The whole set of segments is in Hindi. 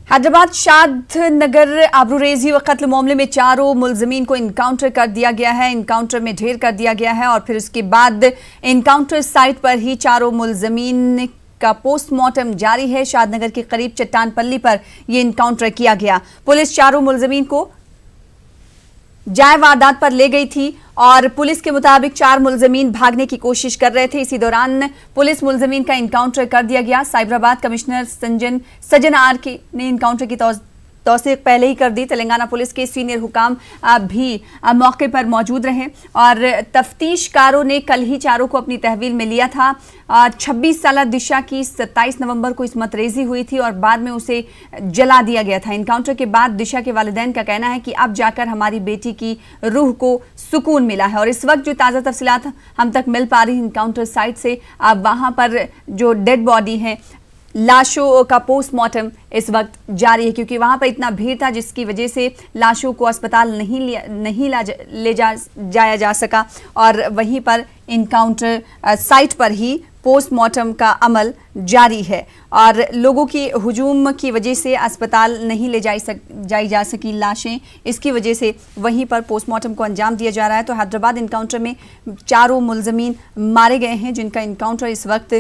हैदराबाद शाद नगर आबरूरेजी व कत्ल मामले में चारों मुलजमीन को इनकाउंटर कर दिया गया है। इनकाउंटर में ढेर कर दिया गया है और फिर उसके बाद इनकाउंटर साइट पर ही चारों मुलजमीन का पोस्टमार्टम जारी है। शादनगर के करीब चट्टानपल्ली पर यह इनकाउंटर किया गया। पुलिस चारों मुलजमीन को जाए वारदात पर ले गई थी और पुलिस के मुताबिक चार मुलजमीन भागने की कोशिश कर रहे थे। इसी दौरान पुलिस मुलजमीन का इनकाउंटर कर दिया गया। साइबराबाद कमिश्नर सज्जन आर के ने इनकाउंटर की तौसीक पहले ही कर दी। तेलंगाना पुलिस के सीनियर हुकाम भी मौके पर मौजूद रहे और तफ्तीशकारों ने कल ही चारों को अपनी तहवील में लिया था। 26 साल दिशा की 27 नवंबर को इस्मत रेजी हुई थी और बाद में उसे जला दिया गया था। इनकाउंटर के बाद दिशा के वालिदैन का कहना है कि अब जाकर हमारी बेटी की रूह को सुकून मिला है। और इस वक्त जो ताज़ा तफसीलात हम तक मिल पा रही इनकाउंटर साइट से, वहां पर जो डेड बॉडी है, लाशों का पोस्टमार्टम इस वक्त जारी है क्योंकि वहां पर इतना भीड़ था जिसकी वजह से लाशों को अस्पताल नहीं ले जाया जा सका और वहीं पर इनकाउंटर साइट पर ही पोस्टमार्टम का अमल जारी है और लोगों की हुजूम की वजह से अस्पताल नहीं ले जाई जा सकी लाशें। इसकी वजह से वहीं पर पोस्टमार्टम को अंजाम दिया जा रहा है। तो हैदराबाद इनकाउंटर में चारों मुलजमीन मारे गए हैं जिनका इनकाउंटर इस वक्त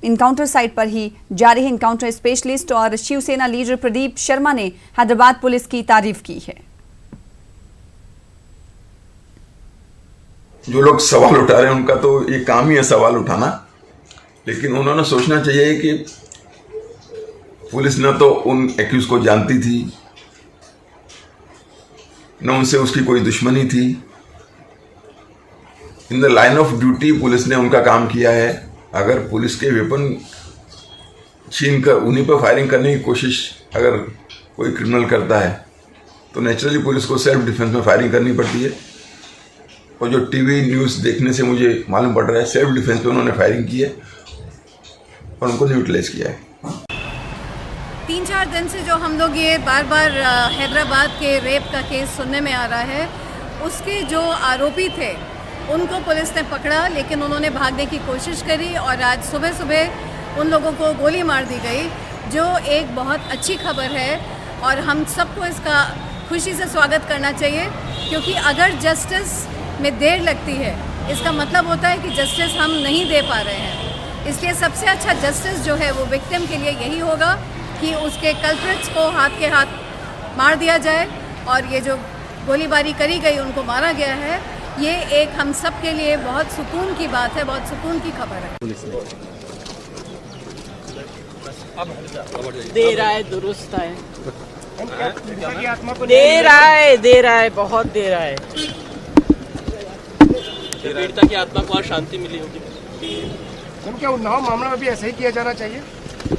इनकाउंटर साइट पर ही जारी है। इनकाउंटर स्पेशलिस्ट और शिवसेना लीडर प्रदीप शर्मा ने हैदराबाद पुलिस की तारीफ की है। जो लोग सवाल उठा रहे हैं उनका तो ये काम ही है सवाल उठाना, लेकिन उन्होंने सोचना चाहिए कि पुलिस न तो उन एक्यूज को जानती थी, न उनसे उसकी कोई दुश्मनी थी। In the line of duty police ने उनका काम किया है। अगर पुलिस के वेपन छीन कर उन्हीं पर फायरिंग करने की कोशिश अगर कोई क्रिमिनल करता है तो नेचुरली पुलिस को सेल्फ डिफेंस में फायरिंग करनी पड़ती है। और जो टीवी न्यूज़ देखने से मुझे मालूम पड़ रहा है सेल्फ डिफेंस पे उन्होंने फायरिंग की है और उनको न्यूट्रलाइज किया है। 3-4 दिन से जो हम लोग ये बार बार हैदराबाद के रेप का केस सुनने में आ रहा है, उसके जो आरोपी थे उनको पुलिस ने पकड़ा, लेकिन उन्होंने भागने की कोशिश करी और आज सुबह सुबह उन लोगों को गोली मार दी गई, जो एक बहुत अच्छी खबर है और हम सबको इसका खुशी से स्वागत करना चाहिए क्योंकि अगर जस्टिस में देर लगती है इसका मतलब होता है कि जस्टिस हम नहीं दे पा रहे हैं। इसलिए सबसे अच्छा जस्टिस जो है वो विक्टिम के लिए यही होगा कि उसके कल्प्रिट्स को हाथ के हाथ मार दिया जाए और ये जो गोलीबारी करी गई उनको मारा गया है, ये एक हम सब के लिए बहुत सुकून की बात है, बहुत सुकून की खबर है। दे रहा है, दुरुस्त है, दे रहा है, बहुत दे रहा है। पीड़िता की आत्मा को आज शांति मिली होगी। क्या उन्नाव मामला में भी ऐसा ही किया जाना चाहिए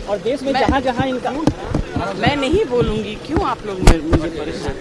और देश में जहाँ जहाँ इनका मैं नहीं बोलूँगी, क्यों आप लोग मुझे परेशान